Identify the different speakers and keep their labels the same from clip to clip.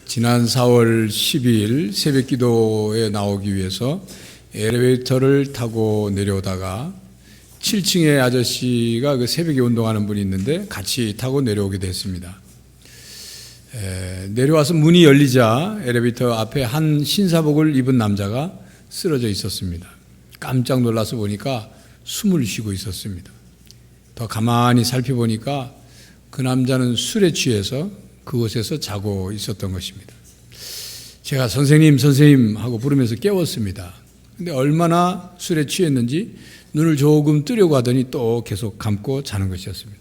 Speaker 1: 지난 4월 12일 새벽 기도에 나오기 위해서 엘리베이터를 타고 내려오다가 7층에 아저씨가 그 새벽에 운동하는 분이 있는데 같이 타고 내려오게 됐습니다. 내려와서 문이 열리자 엘리베이터 앞에 한 신사복을 입은 남자가 쓰러져 있었습니다. 깜짝 놀라서 보니까 숨을 쉬고 있었습니다. 더 가만히 살펴보니까 그 남자는 술에 취해서 그곳에서 자고 있었던 것입니다. 제가 선생님 하고 부르면서 깨웠습니다. 근데 얼마나 술에 취했는지 눈을 조금 뜨려고 하더니 또 계속 감고 자는 것이었습니다.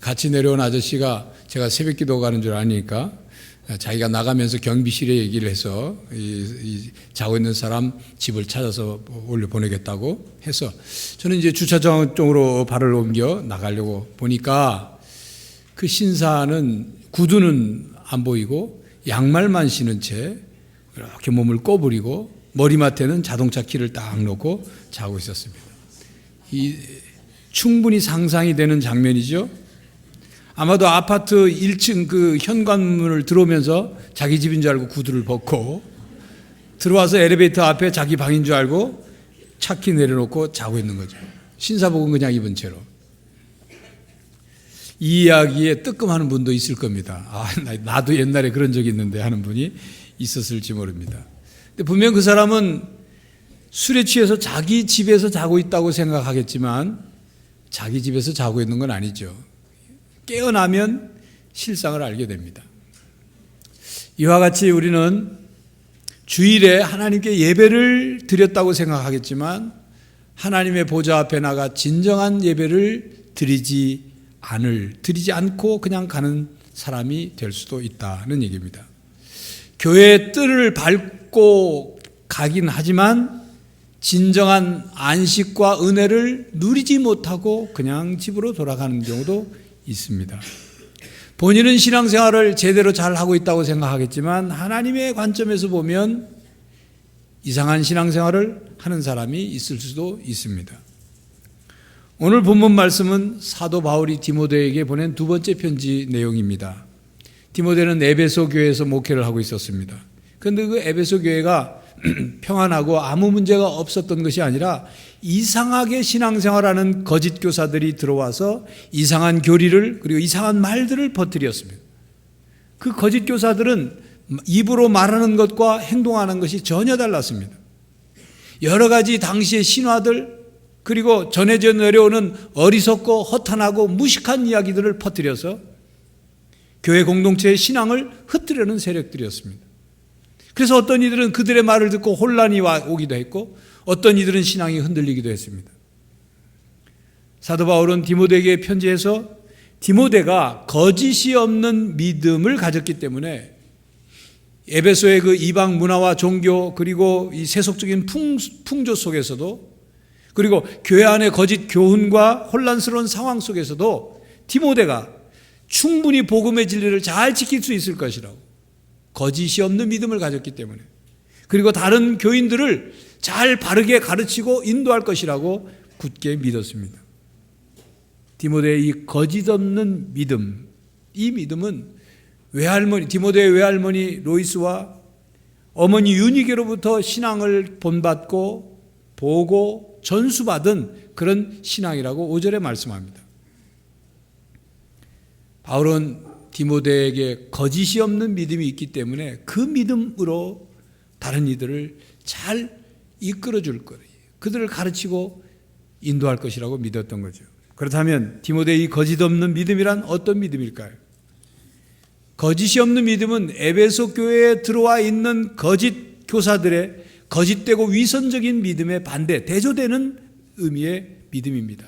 Speaker 1: 같이 내려온 아저씨가 제가 새벽 기도 가는 줄 아니까 자기가 나가면서 경비실에 얘기를 해서 자고 있는 사람 집을 찾아서 올려 보내겠다고 해서 저는 이제 주차장 쪽으로 발을 옮겨 나가려고 보니까 그 신사는 구두는 안 보이고 양말만 신은 채 이렇게 몸을 꼬부리고 머리맡에는 자동차 키를 딱 놓고 자고 있었습니다. 충분히 상상이 되는 장면이죠. 아마도 아파트 1층 그 현관문을 들어오면서 자기 집인 줄 알고 구두를 벗고 들어와서 엘리베이터 앞에 자기 방인 줄 알고 차키 내려놓고 자고 있는 거죠. 신사복은 그냥 입은 채로. 이 이야기에 뜨끔하는 분도 있을 겁니다. 나도 옛날에 그런 적이 있는데 하는 분이 있었을지 모릅니다. 근데 분명 그 사람은 술에 취해서 자기 집에서 자고 있다고 생각하겠지만 자기 집에서 자고 있는 건 아니죠. 깨어나면 실상을 알게 됩니다. 이와 같이 우리는 주일에 하나님께 예배를 드렸다고 생각하겠지만 하나님의 보좌 앞에 나가 진정한 예배를 드리지 않고 그냥 가는 사람이 될 수도 있다는 얘기입니다. 교회의 뜰을 밟고 가긴 하지만 진정한 안식과 은혜를 누리지 못하고 그냥 집으로 돌아가는 경우도 있습니다. 본인은 신앙생활을 제대로 잘 하고 있다고 생각하겠지만 하나님의 관점에서 보면 이상한 신앙생활을 하는 사람이 있을 수도 있습니다. 오늘 본문 말씀은 사도 바울이 디모데에게 보낸 두 번째 편지 내용입니다. 디모데는 에베소 교회에서 목회를 하고 있었습니다. 그런데 그 에베소 교회가 평안하고 아무 문제가 없었던 것이 아니라 이상하게 신앙생활하는 거짓 교사들이 들어와서 이상한 교리를 그리고 이상한 말들을 퍼뜨렸습니다. 그 거짓 교사들은 입으로 말하는 것과 행동하는 것이 전혀 달랐습니다. 여러 가지 당시의 신화들 그리고 전해져 내려오는 어리석고 허탄하고 무식한 이야기들을 퍼뜨려서 교회 공동체의 신앙을 흩뜨려는 세력들이었습니다. 그래서 어떤 이들은 그들의 말을 듣고 혼란이 오기도 했고 어떤 이들은 신앙이 흔들리기도 했습니다. 사도 바울은 디모데에게 편지해서 디모데가 거짓이 없는 믿음을 가졌기 때문에 에베소의 그 이방 문화와 종교 그리고 이 세속적인 풍조 속에서도 그리고 교회 안의 거짓 교훈과 혼란스러운 상황 속에서도 디모데가 충분히 복음의 진리를 잘 지킬 수 있을 것이라고 거짓이 없는 믿음을 가졌기 때문에 그리고 다른 교인들을 잘 바르게 가르치고 인도할 것이라고 굳게 믿었습니다. 디모데의 이 거짓 없는 믿음, 이 믿음은 디모데의 외할머니 로이스와 어머니 유니게로부터 신앙을 본받고 보고 전수받은 그런 신앙이라고 5절에 말씀합니다. 바울은 디모데에게 거짓이 없는 믿음이 있기 때문에 그 믿음으로 다른 이들을 잘 이끌어줄 거예요. 그들을 가르치고 인도할 것이라고 믿었던 거죠. 그렇다면 디모데의 거짓 없는 믿음이란 어떤 믿음일까요? 거짓이 없는 믿음은 에베소 교회에 들어와 있는 거짓 교사들의 거짓되고 위선적인 믿음에 반대, 대조되는 의미의 믿음입니다.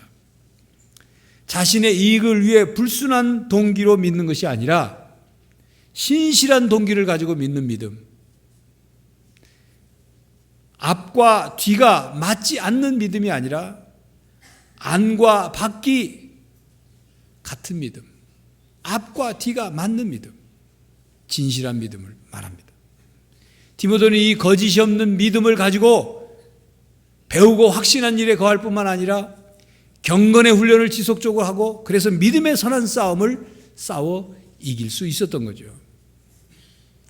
Speaker 1: 자신의 이익을 위해 불순한 동기로 믿는 것이 아니라 신실한 동기를 가지고 믿는 믿음. 앞과 뒤가 맞지 않는 믿음이 아니라 안과 밖이 같은 믿음. 앞과 뒤가 맞는 믿음. 진실한 믿음을 말합니다. 디모데는 이 거짓이 없는 믿음을 가지고 배우고 확신한 일에 거할 뿐만 아니라 경건의 훈련을 지속적으로 하고 그래서 믿음의 선한 싸움을 싸워 이길 수 있었던 거죠.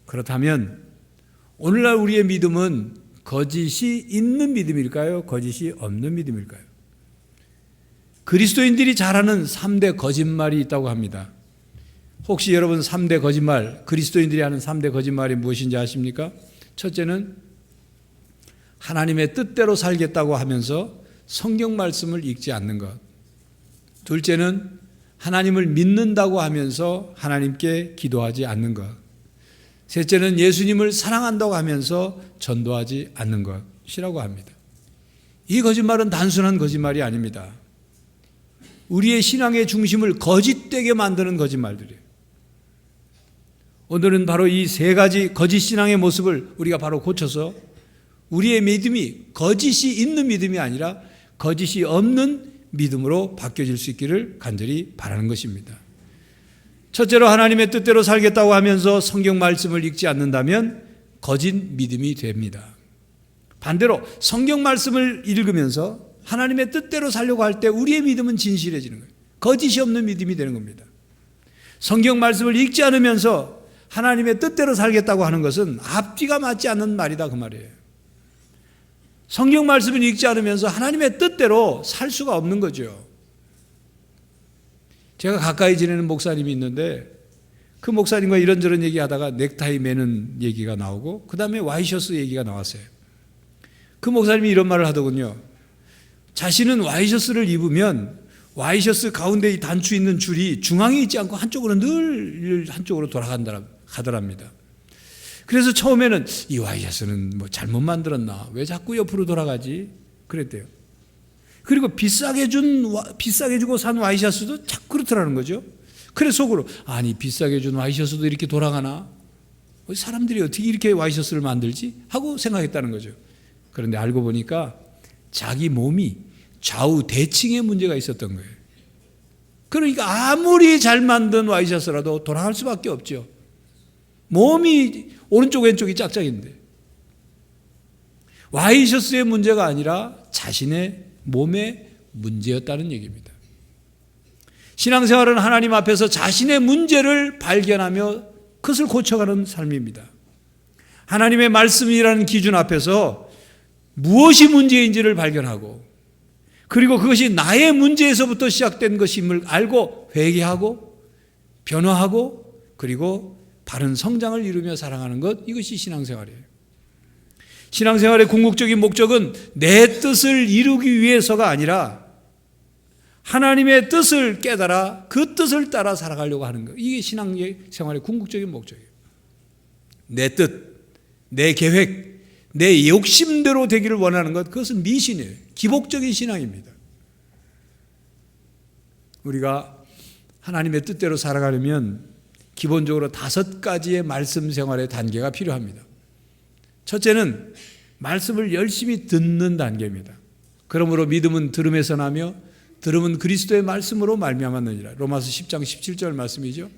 Speaker 1: 그렇다면 오늘날 우리의 믿음은 거짓이 있는 믿음일까요? 거짓이 없는 믿음일까요? 그리스도인들이 잘하는 3대 거짓말이 있다고 합니다. 혹시 여러분 3대 거짓말, 그리스도인들이 하는 3대 거짓말이 무엇인지 아십니까? 첫째는 하나님의 뜻대로 살겠다고 하면서 성경 말씀을 읽지 않는 것. 둘째는 하나님을 믿는다고 하면서 하나님께 기도하지 않는 것. 셋째는 예수님을 사랑한다고 하면서 전도하지 않는 것이라고 합니다. 이 거짓말은 단순한 거짓말이 아닙니다. 우리의 신앙의 중심을 거짓되게 만드는 거짓말들이에요. 오늘은 바로 이 세 가지 거짓 신앙의 모습을 우리가 바로 고쳐서 우리의 믿음이 거짓이 있는 믿음이 아니라 거짓이 없는 믿음으로 바뀌어질 수 있기를 간절히 바라는 것입니다. 첫째로 하나님의 뜻대로 살겠다고 하면서 성경 말씀을 읽지 않는다면 거짓 믿음이 됩니다. 반대로 성경 말씀을 읽으면서 하나님의 뜻대로 살려고 할 때 우리의 믿음은 진실해지는 거예요. 거짓이 없는 믿음이 되는 겁니다. 성경 말씀을 읽지 않으면서 하나님의 뜻대로 살겠다고 하는 것은 앞뒤가 맞지 않는 말이다 그 말이에요. 성경 말씀을 읽지 않으면서 하나님의 뜻대로 살 수가 없는 거죠. 제가 가까이 지내는 목사님이 있는데 그 목사님과 이런저런 얘기하다가 넥타이 매는 얘기가 나오고 그 다음에 와이셔츠 얘기가 나왔어요. 그 목사님이 이런 말을 하더군요. 자신은 와이셔츠를 입으면 와이셔츠 가운데 이 단추 있는 줄이 중앙에 있지 않고 한쪽으로 늘 한쪽으로 가더랍니다. 그래서 처음에는 이 와이셔츠는 뭐 잘못 만들었나? 왜 자꾸 옆으로 돌아가지? 그랬대요. 그리고 비싸게 주고 산 와이셔츠도 자꾸 그렇더라는 거죠. 그래서 속으로 아니 비싸게 준 와이셔츠도 이렇게 돌아가나? 사람들이 어떻게 이렇게 와이셔츠를 만들지? 하고 생각했다는 거죠. 그런데 알고 보니까 자기 몸이 좌우 대칭에 문제가 있었던 거예요. 그러니까 아무리 잘 만든 와이셔츠라도 돌아갈 수밖에 없죠. 몸이 오른쪽 왼쪽이 짝짝인데 와이셔츠의 문제가 아니라 자신의 몸의 문제였다는 얘기입니다. 신앙생활은 하나님 앞에서 자신의 문제를 발견하며 그것을 고쳐가는 삶입니다. 하나님의 말씀이라는 기준 앞에서 무엇이 문제인지를 발견하고 그리고 그것이 나의 문제에서부터 시작된 것임을 알고 회개하고 변화하고 그리고 바른 성장을 이루며 살아가는 것, 이것이 신앙생활이에요. 신앙생활의 궁극적인 목적은 내 뜻을 이루기 위해서가 아니라 하나님의 뜻을 깨달아 그 뜻을 따라 살아가려고 하는 것, 이게 신앙생활의 궁극적인 목적이에요. 내 뜻, 내 계획, 내 욕심대로 되기를 원하는 것, 그것은 미신이에요. 기복적인 신앙입니다. 우리가 하나님의 뜻대로 살아가려면 기본적으로 5가지의 말씀 생활의 단계가 필요합니다. 첫째는 말씀을 열심히 듣는 단계입니다. 그러므로 믿음은 들음에서 나며 들음은 그리스도의 말씀으로 말미암았느니라. 로마서 10장 17절 말씀이죠.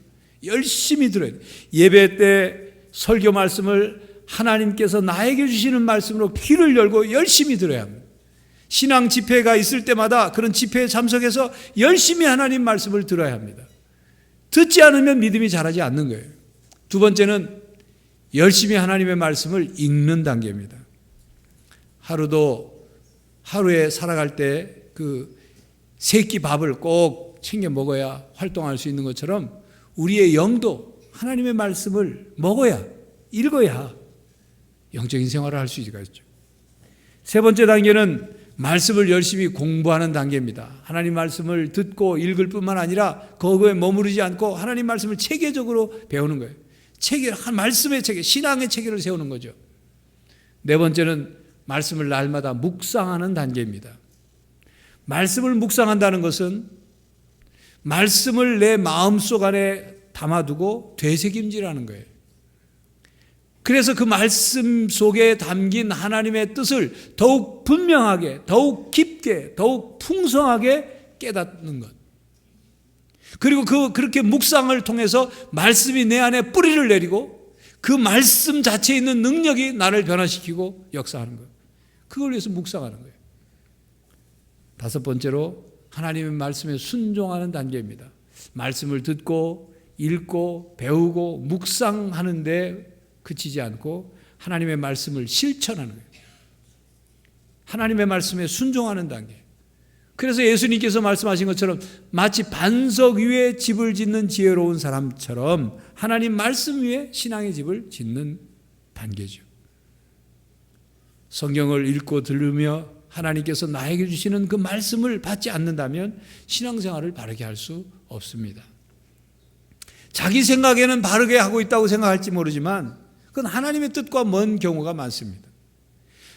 Speaker 1: 열심히 들어야 돼요. 예배 때 설교 말씀을 하나님께서 나에게 주시는 말씀으로 귀를 열고 열심히 들어야 합니다. 신앙 집회가 있을 때마다 그런 집회에 참석해서 열심히 하나님 말씀을 들어야 합니다. 듣지 않으면 믿음이 자라지 않는 거예요. 두 번째는 열심히 하나님의 말씀을 읽는 단계입니다. 하루에 살아갈 때 그 세 끼 밥을 꼭 챙겨 먹어야 활동할 수 있는 것처럼 우리의 영도 하나님의 말씀을 먹어야, 읽어야 영적인 생활을 할 수 있겠죠. 세 번째 단계는 말씀을 열심히 공부하는 단계입니다. 하나님 말씀을 듣고 읽을 뿐만 아니라 거기에 머무르지 않고 하나님 말씀을 체계적으로 배우는 거예요. 말씀의 체계, 신앙의 체계를 세우는 거죠. 네 번째는 말씀을 날마다 묵상하는 단계입니다. 말씀을 묵상한다는 것은 말씀을 내 마음속 안에 담아두고 되새김질하는 거예요. 그래서 그 말씀 속에 담긴 하나님의 뜻을 더욱 분명하게, 더욱 깊게, 더욱 풍성하게 깨닫는 것. 그리고 그렇게 묵상을 통해서 말씀이 내 안에 뿌리를 내리고 그 말씀 자체에 있는 능력이 나를 변화시키고 역사하는 것. 그걸 위해서 묵상하는 거예요. 5번째로 하나님의 말씀에 순종하는 단계입니다. 말씀을 듣고 읽고 배우고 묵상하는데 그치지 않고 하나님의 말씀을 실천하는 거예요. 하나님의 말씀에 순종하는 단계. 그래서 예수님께서 말씀하신 것처럼 마치 반석 위에 집을 짓는 지혜로운 사람처럼 하나님 말씀 위에 신앙의 집을 짓는 단계죠. 성경을 읽고 들으며 하나님께서 나에게 주시는 그 말씀을 받지 않는다면 신앙생활을 바르게 할 수 없습니다. 자기 생각에는 바르게 하고 있다고 생각할지 모르지만 그건 하나님의 뜻과 먼 경우가 많습니다.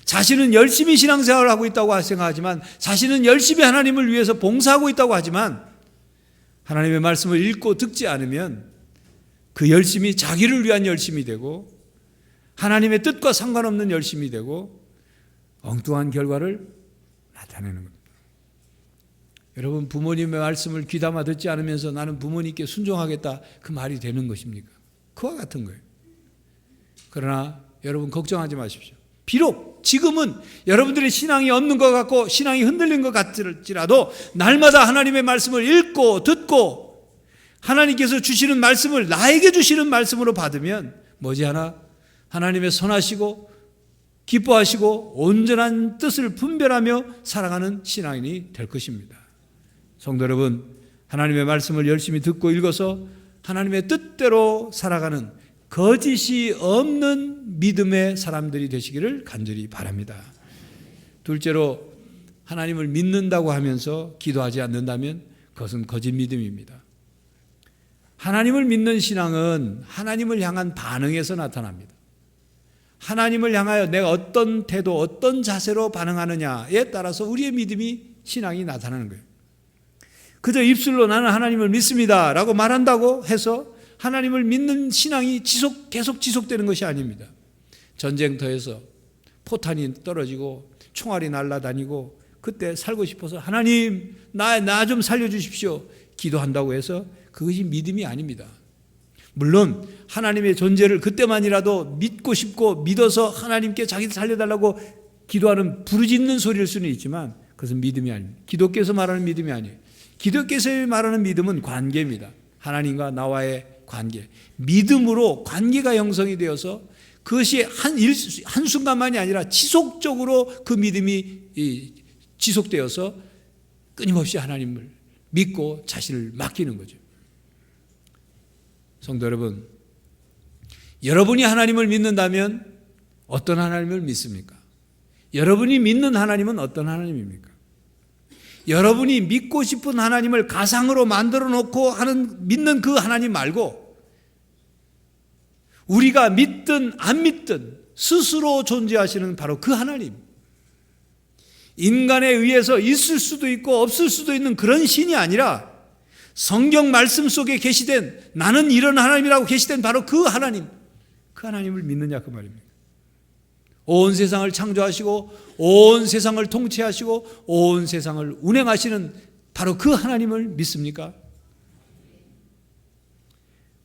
Speaker 1: 자신은 열심히 신앙생활을 하고 있다고 생각하지만, 자신은 열심히 하나님을 위해서 봉사하고 있다고 하지만 하나님의 말씀을 읽고 듣지 않으면 그 열심이 자기를 위한 열심이 되고 하나님의 뜻과 상관없는 열심이 되고 엉뚱한 결과를 나타내는 겁니다. 여러분, 부모님의 말씀을 귀담아 듣지 않으면서 나는 부모님께 순종하겠다, 그 말이 되는 것입니까? 그와 같은 거예요. 그러나 여러분 걱정하지 마십시오. 비록 지금은 여러분들의 신앙이 없는 것 같고 신앙이 흔들린 것 같을지라도 날마다 하나님의 말씀을 읽고 듣고 하나님께서 주시는 말씀을 나에게 주시는 말씀으로 받으면 머지않아 하나님의 선하시고 기뻐하시고 온전한 뜻을 분별하며 살아가는 신앙인이 될 것입니다. 성도 여러분, 하나님의 말씀을 열심히 듣고 읽어서 하나님의 뜻대로 살아가는 거짓이 없는 믿음의 사람들이 되시기를 간절히 바랍니다. 둘째로, 하나님을 믿는다고 하면서 기도하지 않는다면 그것은 거짓 믿음입니다. 하나님을 믿는 신앙은 하나님을 향한 반응에서 나타납니다. 하나님을 향하여 내가 어떤 태도, 어떤 자세로 반응하느냐에 따라서 우리의 믿음이, 신앙이 나타나는 거예요. 그저 입술로 나는 하나님을 믿습니다 라고 말한다고 해서 하나님을 믿는 신앙이 계속 지속되는 것이 아닙니다. 전쟁터에서 포탄이 떨어지고 총알이 날아다니고 그때 살고 싶어서 하나님 나 좀 살려주십시오 기도한다고 해서 그것이 믿음이 아닙니다. 물론 하나님의 존재를 그때만이라도 믿고 싶고 믿어서 하나님께 자기를 살려달라고 기도하는 부르짖는 소리일 수는 있지만 그것은 믿음이 아닙니다. 기독교에서 말하는 믿음이 아니에요. 기독교에서 말하는 믿음은 관계입니다. 하나님과 나와의 관계. 믿음으로 관계가 형성이 되어서 그것이 한순간만이 아니라 지속적으로 그 믿음이 지속되어서 끊임없이 하나님을 믿고 자신을 맡기는 거죠. 성도 여러분, 여러분이 하나님을 믿는다면 어떤 하나님을 믿습니까? 여러분이 믿는 하나님은 어떤 하나님입니까? 여러분이 믿고 싶은 하나님을 가상으로 만들어 놓고 믿는 그 하나님 말고 우리가 믿든 안 믿든 스스로 존재하시는 바로 그 하나님, 인간에 의해서 있을 수도 있고 없을 수도 있는 그런 신이 아니라 성경 말씀 속에 계시된, 나는 이런 하나님이라고 계시된 바로 그 하나님, 그 하나님을 믿느냐 그 말입니다. 온 세상을 창조하시고 온 세상을 통치하시고 온 세상을 운행하시는 바로 그 하나님을 믿습니까?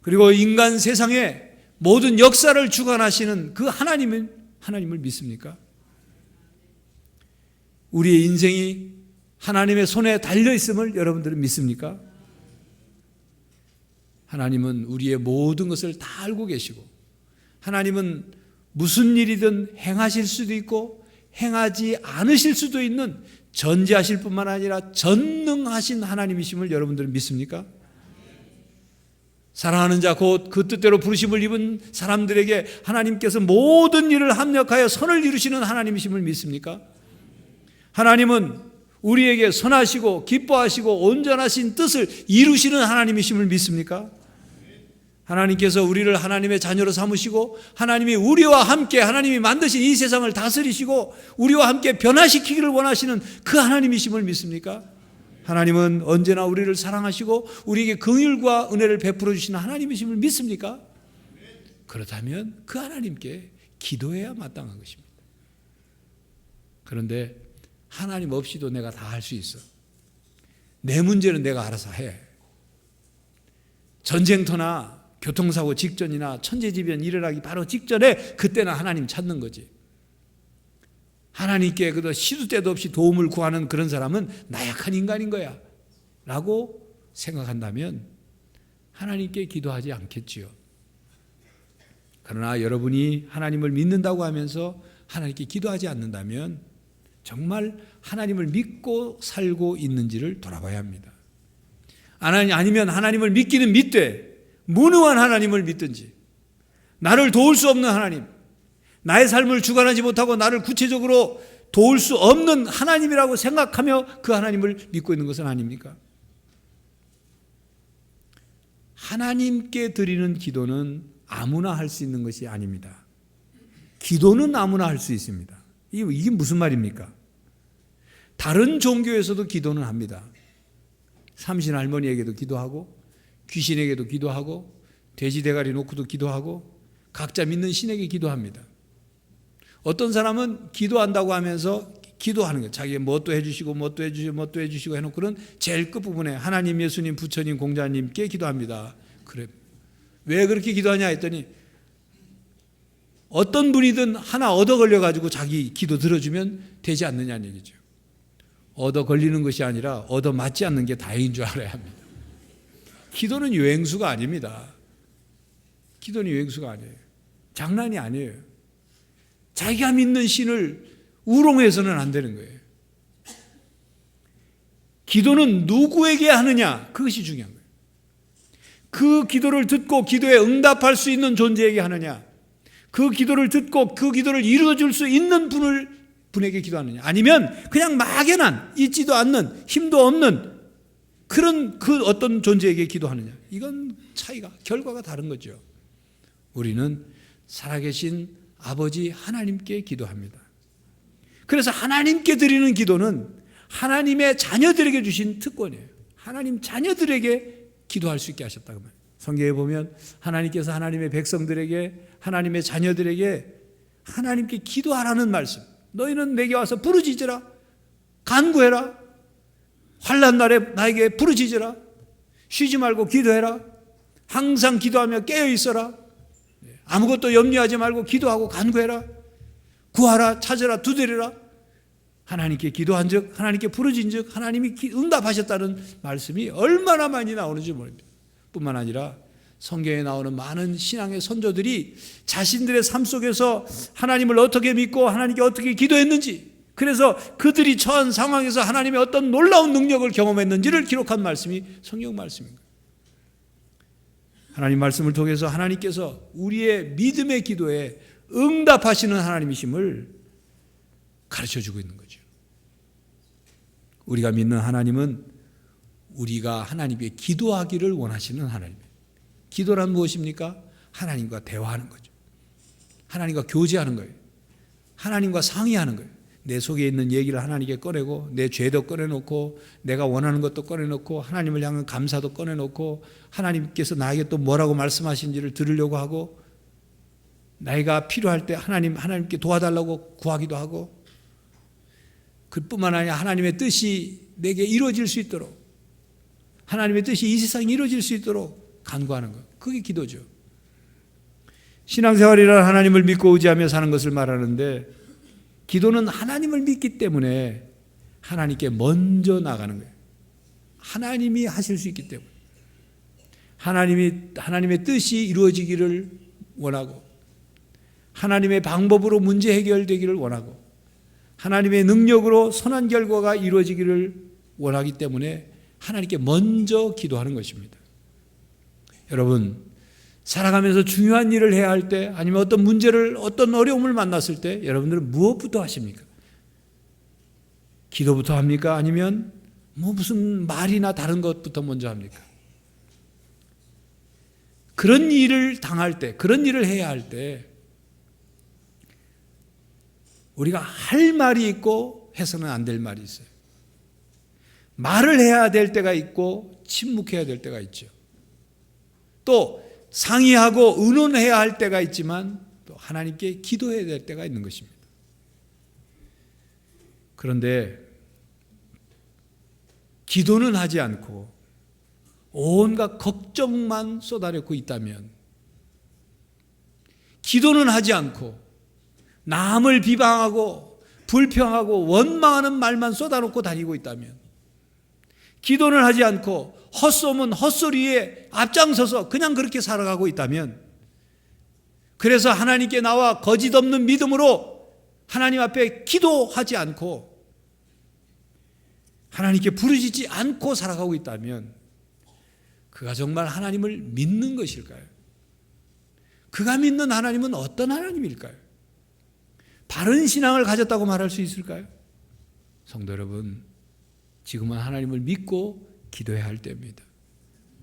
Speaker 1: 그리고 인간 세상의 모든 역사를 주관하시는 그 하나님을 믿습니까? 우리의 인생이 하나님의 손에 달려있음을 여러분들은 믿습니까? 하나님은 우리의 모든 것을 다 알고 계시고 하나님은 무슨 일이든 행하실 수도 있고 행하지 않으실 수도 있는 전지하실 뿐만 아니라 전능하신 하나님이심을 여러분들은 믿습니까? 사랑하는 자 곧 그 뜻대로 부르심을 입은 사람들에게 하나님께서 모든 일을 합력하여 선을 이루시는 하나님이심을 믿습니까? 하나님은 우리에게 선하시고 기뻐하시고 온전하신 뜻을 이루시는 하나님이심을 믿습니까? 하나님께서 우리를 하나님의 자녀로 삼으시고 하나님이 우리와 함께 하나님이 만드신 이 세상을 다스리시고 우리와 함께 변화시키기를 원하시는 그 하나님이심을 믿습니까? 하나님은 언제나 우리를 사랑하시고 우리에게 긍휼과 은혜를 베풀어 주시는 하나님이심을 믿습니까? 그렇다면 그 하나님께 기도해야 마땅한 것입니다. 그런데 하나님 없이도 내가 다 할 수 있어. 내 문제는 내가 알아서 해. 전쟁터나 교통사고 직전이나 천재지변 일어나기 바로 직전에 그때는 하나님 찾는 거지. 하나님께 그도 시도 때도 없이 도움을 구하는 그런 사람은 나약한 인간인 거야 라고 생각한다면 하나님께 기도하지 않겠지요. 그러나 여러분이 하나님을 믿는다고 하면서 하나님께 기도하지 않는다면 정말 하나님을 믿고 살고 있는지를 돌아봐야 합니다. 아니면 하나님을 믿기는 믿되 무능한 하나님을 믿든지, 나를 도울 수 없는 하나님, 나의 삶을 주관하지 못하고 나를 구체적으로 도울 수 없는 하나님이라고 생각하며 그 하나님을 믿고 있는 것은 아닙니까? 하나님께 드리는 기도는 아무나 할 수 있는 것이 아닙니다. 기도는 아무나 할 수 있습니다. 이게 무슨 말입니까? 다른 종교에서도 기도는 합니다. 삼신 할머니에게도 기도하고, 귀신에게도 기도하고, 돼지 대가리 놓고도 기도하고, 각자 믿는 신에게 기도합니다. 어떤 사람은 기도한다고 하면서 기도하는 거예요. 자기 뭣도 해주시고 뭣도 해주시고 뭣도 해주시고 해놓고는 제일 끝부분에 하나님, 예수님, 부처님, 공자님께 기도합니다. 그래. 왜 그렇게 기도하냐 했더니 어떤 분이든 하나 얻어 걸려가지고 자기 기도 들어주면 되지 않느냐는 얘기죠. 얻어 걸리는 것이 아니라 얻어 맞지 않는 게 다행인 줄 알아야 합니다. 기도는 유행수가 아닙니다. 기도는 유행수가 아니에요. 장난이 아니에요. 자기가 믿는 신을 우롱해서는 안 되는 거예요. 기도는 누구에게 하느냐, 그것이 중요한 거예요. 그 기도를 듣고 기도에 응답할 수 있는 존재에게 하느냐, 그 기도를 듣고 그 기도를 이루어줄 수 있는 분에게 기도하느냐, 아니면 그냥 막연한 있지도 않는 힘도 없는 그런 그 어떤 존재에게 기도하느냐, 이건 차이가, 결과가 다른 거죠. 우리는 살아계신 아버지 하나님께 기도합니다. 그래서 하나님께 드리는 기도는 하나님의 자녀들에게 주신 특권이에요. 하나님 자녀들에게 기도할 수 있게 하셨다고 말해요. 성경에 보면 하나님께서 하나님의 백성들에게, 하나님의 자녀들에게 하나님께 기도하라는 말씀. 너희는 내게 와서 부르짖으라, 간구해라, 환난 날에 나에게 부르짖으라, 쉬지 말고 기도해라, 항상 기도하며 깨어 있어라, 아무것도 염려하지 말고 기도하고 간구해라, 구하라, 찾으라, 두드리라. 하나님께 기도한 즉, 하나님께 부르짖은 즉 하나님이 응답하셨다는 말씀이 얼마나 많이 나오는지 모릅니다. 뿐만 아니라 성경에 나오는 많은 신앙의 선조들이 자신들의 삶 속에서 하나님을 어떻게 믿고 하나님께 어떻게 기도했는지, 그래서 그들이 처한 상황에서 하나님의 어떤 놀라운 능력을 경험했는지를 기록한 말씀이 성경 말씀입니다. 하나님 말씀을 통해서 하나님께서 우리의 믿음의 기도에 응답하시는 하나님이심을 가르쳐주고 있는 거죠. 우리가 믿는 하나님은 우리가 하나님께 기도하기를 원하시는 하나님이에요. 기도란 무엇입니까? 하나님과 대화하는 거죠. 하나님과 교제하는 거예요. 하나님과 상의하는 거예요. 내 속에 있는 얘기를 하나님께 꺼내고, 내 죄도 꺼내놓고, 내가 원하는 것도 꺼내놓고, 하나님을 향한 감사도 꺼내놓고, 하나님께서 나에게 또 뭐라고 말씀하신지를 들으려고 하고, 나이가 필요할 때 하나님께 도와달라고 구하기도 하고, 그뿐만 아니라 하나님의 뜻이 내게 이루어질 수 있도록, 하나님의 뜻이 이 세상에 이루어질 수 있도록 간구하는 것, 그게 기도죠. 신앙생활이란 하나님을 믿고 의지하며 사는 것을 말하는데, 기도는 하나님을 믿기 때문에 하나님께 먼저 나가는 거예요. 하나님이 하실 수 있기 때문에, 하나님의 뜻이 이루어지기를 원하고, 하나님의 방법으로 문제 해결되기를 원하고, 하나님의 능력으로 선한 결과가 이루어지기를 원하기 때문에 하나님께 먼저 기도하는 것입니다. 여러분, 살아가면서 중요한 일을 해야 할 때, 아니면 어떤 문제를, 어떤 어려움을 만났을 때 여러분들은 무엇부터 하십니까? 기도부터 합니까? 아니면 무슨 말이나 다른 것부터 먼저 합니까? 그런 일을 당할 때, 그런 일을 해야 할 때 우리가 할 말이 있고 해서는 안 될 말이 있어요. 말을 해야 될 때가 있고 침묵해야 될 때가 있죠. 또 상의하고 의논해야 할 때가 있지만 또 하나님께 기도해야 될 때가 있는 것입니다. 그런데 기도는 하지 않고 온갖 걱정만 쏟아내고 있다면, 기도는 하지 않고 남을 비방하고 불평하고 원망하는 말만 쏟아놓고 다니고 있다면, 기도는 하지 않고 헛소문 헛소리에 앞장서서 그냥 그렇게 살아가고 있다면, 그래서 하나님께 나와 거짓 없는 믿음으로 하나님 앞에 기도하지 않고 하나님께 부르짖지 않고 살아가고 있다면 그가 정말 하나님을 믿는 것일까요? 그가 믿는 하나님은 어떤 하나님일까요? 바른 신앙을 가졌다고 말할 수 있을까요? 성도 여러분, 지금은 하나님을 믿고 기도해야 할 때입니다.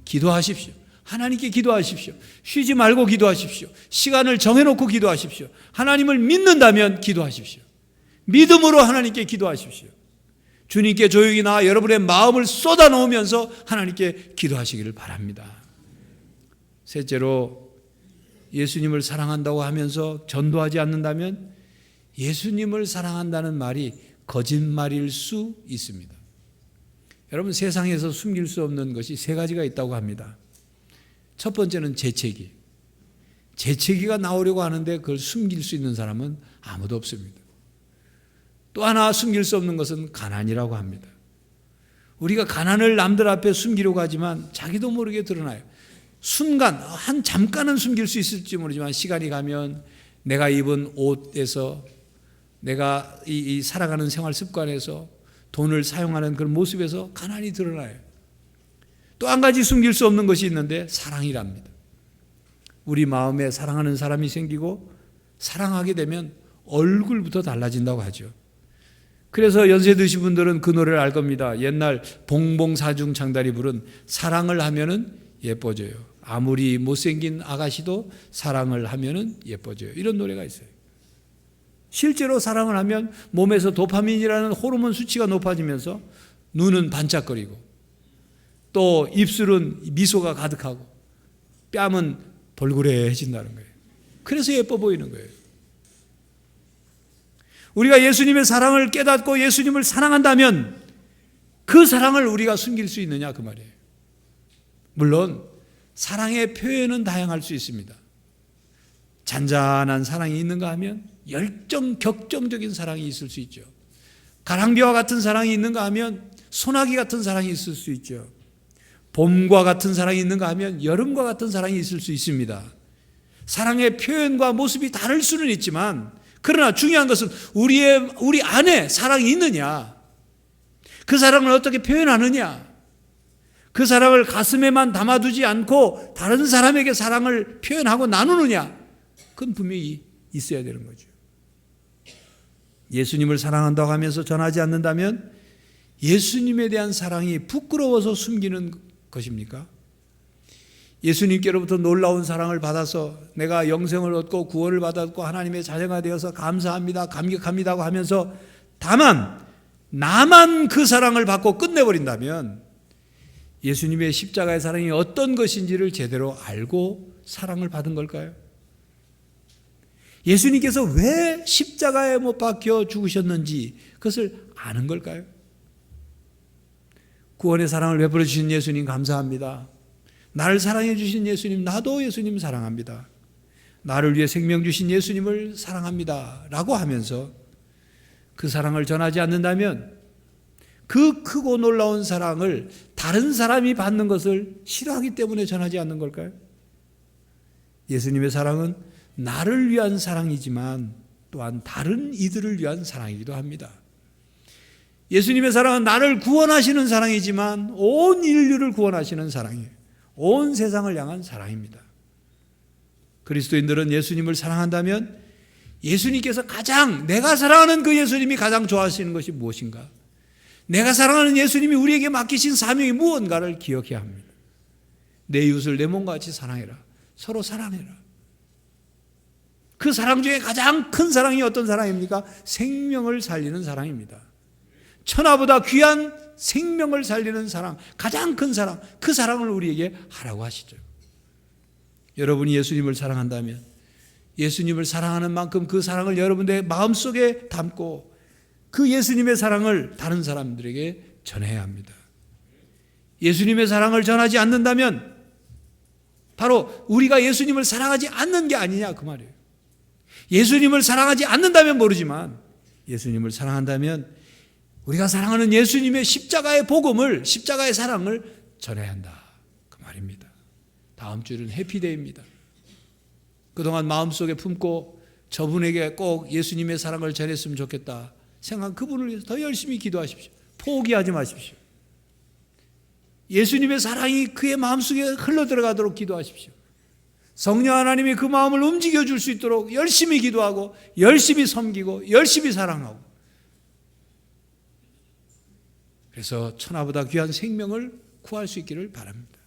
Speaker 1: 기도하십시오. 하나님께 기도하십시오. 쉬지 말고 기도하십시오. 시간을 정해놓고 기도하십시오. 하나님을 믿는다면 기도하십시오. 믿음으로 하나님께 기도하십시오. 주님께 조용히 나와 여러분의 마음을 쏟아놓으면서 하나님께 기도하시기를 바랍니다. 셋째로, 예수님을 사랑한다고 하면서 전도하지 않는다면 예수님을 사랑한다는 말이 거짓말일 수 있습니다. 여러분, 세상에서 숨길 수 없는 것이 세 가지가 있다고 합니다. 첫 번째는 재채기. 재채기가 나오려고 하는데 그걸 숨길 수 있는 사람은 아무도 없습니다. 또 하나 숨길 수 없는 것은 가난이라고 합니다. 우리가 가난을 남들 앞에 숨기려고 하지만 자기도 모르게 드러나요. 순간, 한 잠깐은 숨길 수 있을지 모르지만 시간이 가면 내가 입은 옷에서, 내가 이 살아가는 생활 습관에서, 돈을 사용하는 그런 모습에서 가난이 드러나요. 또 한 가지 숨길 수 없는 것이 있는데 사랑이랍니다. 우리 마음에 사랑하는 사람이 생기고 사랑하게 되면 얼굴부터 달라진다고 하죠. 그래서 연세 드신 분들은 그 노래를 알 겁니다. 옛날 봉봉사중 장단이 부른 사랑을 하면은 예뻐져요. 아무리 못생긴 아가씨도 사랑을 하면은 예뻐져요. 이런 노래가 있어요. 실제로 사랑을 하면 몸에서 도파민이라는 호르몬 수치가 높아지면서 눈은 반짝거리고 또 입술은 미소가 가득하고 뺨은 벌그레해진다는 거예요. 그래서 예뻐 보이는 거예요. 우리가 예수님의 사랑을 깨닫고 예수님을 사랑한다면 그 사랑을 우리가 숨길 수 있느냐 그 말이에요. 물론 사랑의 표현은 다양할 수 있습니다. 잔잔한 사랑이 있는가 하면 격정적인 사랑이 있을 수 있죠. 가랑비와 같은 사랑이 있는가 하면 소나기 같은 사랑이 있을 수 있죠. 봄과 같은 사랑이 있는가 하면 여름과 같은 사랑이 있을 수 있습니다. 사랑의 표현과 모습이 다를 수는 있지만 그러나 중요한 것은 우리 안에 사랑이 있느냐, 그 사랑을 어떻게 표현하느냐, 그 사랑을 가슴에만 담아두지 않고 다른 사람에게 사랑을 표현하고 나누느냐, 그건 분명히 있어야 되는 거죠. 예수님을 사랑한다고 하면서 전하지 않는다면 예수님에 대한 사랑이 부끄러워서 숨기는 것입니까? 예수님께로부터 놀라운 사랑을 받아서 내가 영생을 얻고 구원을 받았고 하나님의 자녀가 되어서 감사합니다, 감격합니다고 하면서 다만 나만 그 사랑을 받고 끝내버린다면 예수님의 십자가의 사랑이 어떤 것인지를 제대로 알고 사랑을 받은 걸까요? 예수님께서 왜 십자가에 못 박혀 죽으셨는지 그것을 아는 걸까요? 구원의 사랑을 베풀어 주신 예수님 감사합니다. 나를 사랑해 주신 예수님, 나도 예수님 사랑합니다. 나를 위해 생명 주신 예수님을 사랑합니다 라고 하면서 그 사랑을 전하지 않는다면 그 크고 놀라운 사랑을 다른 사람이 받는 것을 싫어하기 때문에 전하지 않는 걸까요? 예수님의 사랑은 나를 위한 사랑이지만 또한 다른 이들을 위한 사랑이기도 합니다. 예수님의 사랑은 나를 구원하시는 사랑이지만 온 인류를 구원하시는 사랑이에요. 온 세상을 향한 사랑입니다. 그리스도인들은 예수님을 사랑한다면 예수님께서 내가 사랑하는 그 예수님이 가장 좋아하시는 것이 무엇인가? 내가 사랑하는 예수님이 우리에게 맡기신 사명이 무언가를 기억해야 합니다. 내 이웃을 내 몸과 같이 사랑해라. 서로 사랑해라. 그 사랑 중에 가장 큰 사랑이 어떤 사랑입니까? 생명을 살리는 사랑입니다. 천하보다 귀한 생명을 살리는 사랑, 가장 큰 사랑, 그 사랑을 우리에게 하라고 하시죠. 여러분이 예수님을 사랑한다면 예수님을 사랑하는 만큼 그 사랑을 여러분의 마음속에 담고 그 예수님의 사랑을 다른 사람들에게 전해야 합니다. 예수님의 사랑을 전하지 않는다면 바로 우리가 예수님을 사랑하지 않는 게 아니냐 그 말이에요. 예수님을 사랑하지 않는다면 모르지만 예수님을 사랑한다면 우리가 사랑하는 예수님의 십자가의 복음을, 십자가의 사랑을 전해야 한다 그 말입니다. 다음 주는 해피데이입니다. 그동안 마음속에 품고 저분에게 꼭 예수님의 사랑을 전했으면 좋겠다 생각한 그분을 위해서 더 열심히 기도하십시오. 포기하지 마십시오. 예수님의 사랑이 그의 마음속에 흘러들어가도록 기도하십시오. 성령 하나님이 그 마음을 움직여 줄 수 있도록 열심히 기도하고 열심히 섬기고 열심히 사랑하고, 그래서 천하보다 귀한 생명을 구할 수 있기를 바랍니다.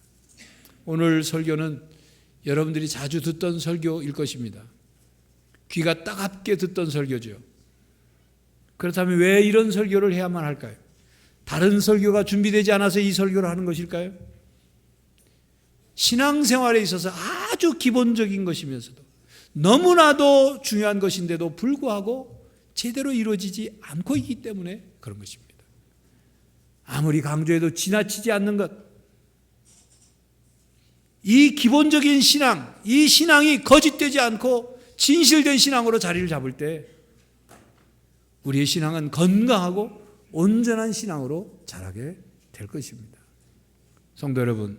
Speaker 1: 오늘 설교는 여러분들이 자주 듣던 설교일 것입니다. 귀가 따갑게 듣던 설교죠. 그렇다면 왜 이런 설교를 해야만 할까요? 다른 설교가 준비되지 않아서 이 설교를 하는 것일까요? 신앙생활에 있어서 아주 기본적인 것이면서도 너무나도 중요한 것인데도 불구하고 제대로 이루어지지 않고 있기 때문에 그런 것입니다. 아무리 강조해도 지나치지 않는 것, 이 기본적인 신앙, 이 신앙이 거짓되지 않고 진실된 신앙으로 자리를 잡을 때 우리의 신앙은 건강하고 온전한 신앙으로 자라게 될 것입니다. 성도 여러분,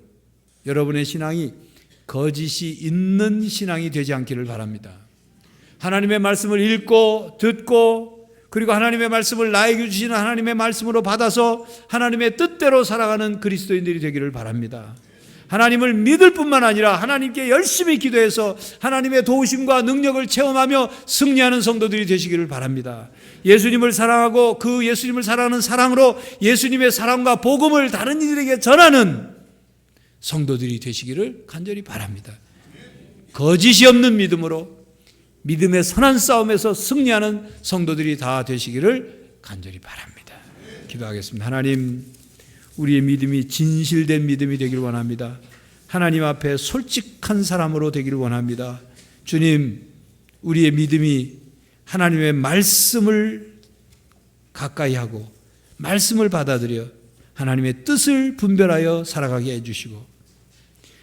Speaker 1: 여러분의 신앙이 거짓이 있는 신앙이 되지 않기를 바랍니다. 하나님의 말씀을 읽고 듣고, 그리고 하나님의 말씀을 나에게 주시는 하나님의 말씀으로 받아서 하나님의 뜻대로 살아가는 그리스도인들이 되기를 바랍니다. 하나님을 믿을 뿐만 아니라 하나님께 열심히 기도해서 하나님의 도우심과 능력을 체험하며 승리하는 성도들이 되시기를 바랍니다. 예수님을 사랑하고 그 예수님을 사랑하는 사랑으로 예수님의 사랑과 복음을 다른 이들에게 전하는 성도들이 되시기를 간절히 바랍니다. 거짓이 없는 믿음으로 믿음의 선한 싸움에서 승리하는 성도들이 다 되시기를 간절히 바랍니다. 기도하겠습니다. 하나님, 우리의 믿음이 진실된 믿음이 되기를 원합니다. 하나님 앞에 솔직한 사람으로 되기를 원합니다. 주님, 우리의 믿음이 하나님의 말씀을 가까이 하고 말씀을 받아들여 하나님의 뜻을 분별하여 살아가게 해주시고,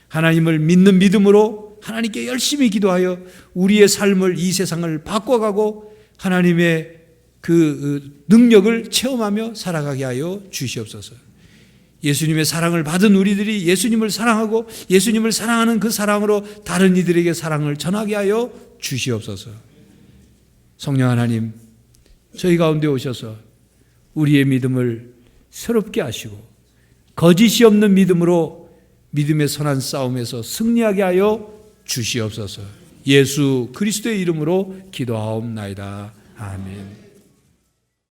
Speaker 1: 하나님을 믿는 믿음으로 하나님께 열심히 기도하여 우리의 삶을, 이 세상을 바꿔가고 하나님의 그 능력을 체험하며 살아가게 하여 주시옵소서. 예수님의 사랑을 받은 우리들이 예수님을 사랑하고 예수님을 사랑하는 그 사랑으로 다른 이들에게 사랑을 전하게 하여 주시옵소서. 성령 하나님, 저희 가운데 오셔서 우리의 믿음을 새롭게 하시고 거짓이 없는 믿음으로 믿음의 선한 싸움에서 승리하게 하여 주시옵소서. 예수 그리스도의 이름으로 기도하옵나이다. 아멘.